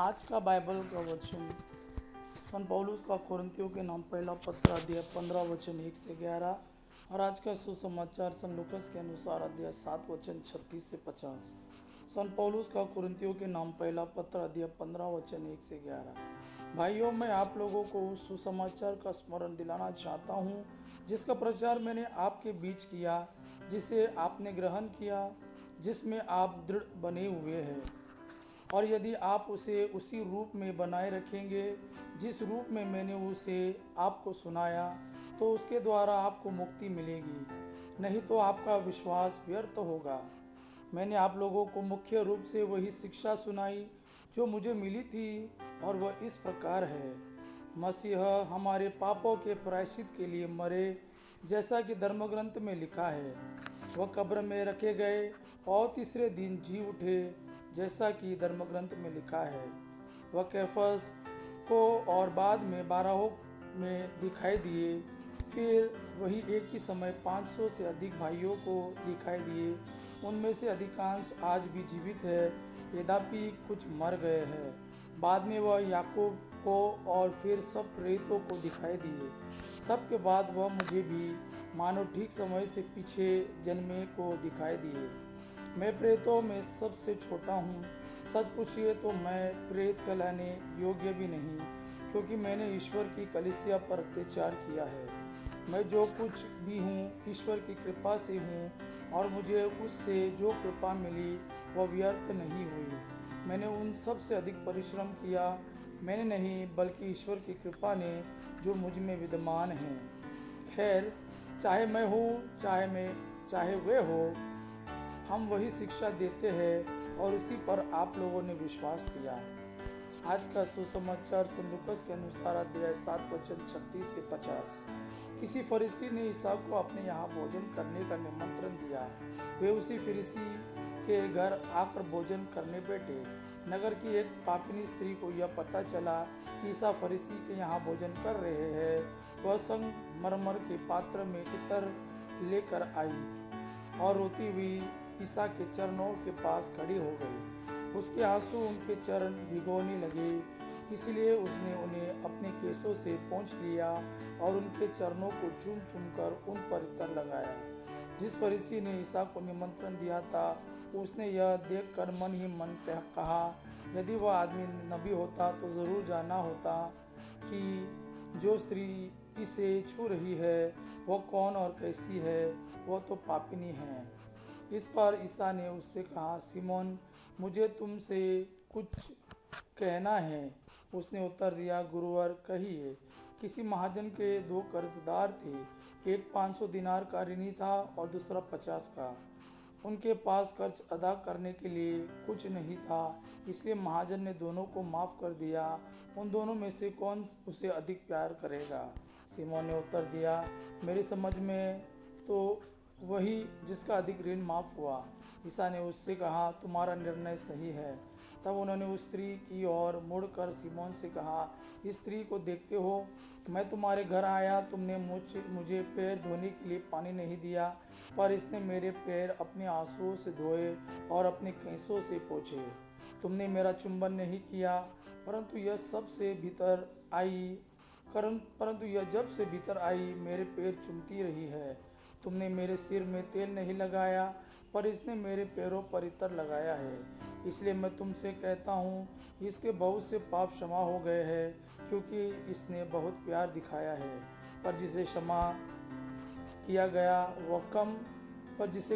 आज का बाइबल का वचन सन पौलुस का कोरिन्थियों के नाम पहला पत्र अध्याय 15 वचन 1 से 11। और आज का सुसमाचार सन लूकस के अनुसार अध्याय 7 वचन 36 से 50। सन पौलुस का कोरिन्थियों के नाम पहला पत्र अध्याय 15 वचन 1 से 11। भाइयों, मैं आप लोगों को उस सुसमाचार का स्मरण दिलाना चाहता हूँ जिसका प्रचार मैंने आपके बीच किया, जिसे आपने ग्रहण किया, जिसमें आप दृढ़ बने हुए हैं। और यदि आप उसे उसी रूप में बनाए रखेंगे जिस रूप में मैंने उसे आपको सुनाया, तो उसके द्वारा आपको मुक्ति मिलेगी, नहीं तो आपका विश्वास व्यर्थ होगा। मैंने आप लोगों को मुख्य रूप से वही शिक्षा सुनाई जो मुझे मिली थी, और वह इस प्रकार है। मसीह हमारे पापों के प्रायश्चित के लिए मरे, जैसा कि धर्मग्रंथ में लिखा है। वह कब्र में रखे गए और तीसरे दिन जी उठे, जैसा कि धर्मग्रंथ में लिखा है। वह कैफस को और बाद में 12 में दिखाई दिए, फिर वही एक ही समय 500 से अधिक भाइयों को दिखाई दिए। उनमें से अधिकांश आज भी जीवित है, यद्यपि कुछ मर गए हैं। बाद में वह याकूब को और फिर सब प्रेरितों को दिखाई दिए। सबके बाद वह मुझे भी, मानो ठीक समय से पीछे जन्मे को दिखाई दिए। मैं प्रेतों में सबसे छोटा हूँ। सच पूछिए तो मैं प्रेत कहलाने योग्य भी नहीं, क्योंकि मैंने ईश्वर की कलीसिया पर अत्याचार किया है। मैं जो कुछ भी हूँ ईश्वर की कृपा से हूँ, और मुझे उससे जो कृपा मिली वह व्यर्थ नहीं हुई। मैंने उन सब से अधिक परिश्रम किया, मैंने नहीं बल्कि ईश्वर की कृपा ने जो मुझ में विद्यमान है। खैर, चाहे मैं हूँ चाहे वे हो, हम वही शिक्षा देते हैं और उसी पर आप लोगों ने विश्वास किया। आज का सुसमाचार सन लूकस के अनुसार अध्याय 7 वचन 36 से 50। किसी फरीसी ने ईसा को अपने यहाँ भोजन करने का निमंत्रण दिया। वे उसी फरीसी के घर आकर भोजन करने बैठे। नगर की एक पापिनी स्त्री को यह पता चला कि ईसा फरीसी के यहाँ भोजन कर रहे हैं। वह संगमरमर के पात्र में इत्र लेकर आई और रोती हुई ईसा के चरणों के पास खड़ी हो गई। उसके आंसू उनके चरण भिगोने लगे, इसलिए उसने उन्हें अपने केसों से पोंछ लिया और उनके चरणों को चूम चूम कर उन पर इत्र लगाया। जिस फरीसी ने ईसा को निमंत्रण दिया था, उसने यह देखकर मन ही मन कहा, यदि वह आदमी नबी होता तो जरूर जाना होता कि जो स्त्री इसे छू रही है वह कौन और कैसी है। वह तो पापिनी है। इस पर ईसा ने उससे कहा, सिमोन, मुझे तुमसे कुछ कहना है। उसने उत्तर दिया, गुरुवर, कहिए। किसी महाजन के 2 कर्जदार थे। एक 500 दिनार का ऋणी था और दूसरा 50 का। उनके पास कर्ज अदा करने के लिए कुछ नहीं था, इसलिए महाजन ने दोनों को माफ़ कर दिया। उन दोनों में से कौन उसे अधिक प्यार करेगा? सिमोन ने उत्तर दिया, मेरी समझ में तो वही जिसका अधिक ऋण माफ़ हुआ। ईसा ने उससे कहा, तुम्हारा निर्णय सही है। तब उन्होंने उस स्त्री की ओर मुड़कर सिमोन से कहा, इस स्त्री को देखते हो? मैं तुम्हारे घर आया, तुमने मुझे पैर धोने के लिए पानी नहीं दिया, पर इसने मेरे पैर अपने आंसुओं से धोए और अपने केसों से पोंछे। तुमने मेरा चुंबन नहीं किया, परंतु यह जब से भीतर आई मेरे पैर चूमती रही है। तुमने मेरे सिर में तेल नहीं लगाया, पर इसने मेरे पैरों पर इत्र लगाया है। इसलिए मैं तुमसे कहता हूँ, इसके बहुत से पाप क्षमा हो गए हैं, क्योंकि इसने बहुत प्यार दिखाया है। पर जिसे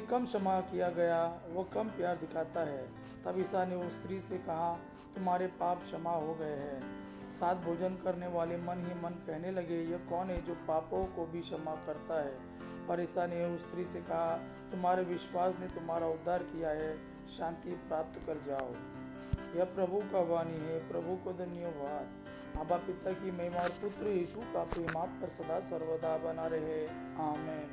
कम क्षमा किया गया वह कम प्यार दिखाता है। तब ईसा ने उस स्त्री से कहा, तुम्हारे पाप क्षमा हो गए हैं। साथ भोजन करने वाले मन ही मन कहने लगे, यह कौन है जो पापों को भी क्षमा करता है? पर ईसा ने उस स्त्री से कहा, तुम्हारे विश्वास ने तुम्हारा उद्धार किया है, शांति प्राप्त कर जाओ। यह प्रभु का वाणी है। प्रभु को धन्यवाद। आबा पिता की महिमा और पुत्र यीशु का प्रेम आप पर सदा सर्वदा बना रहे। आमीन।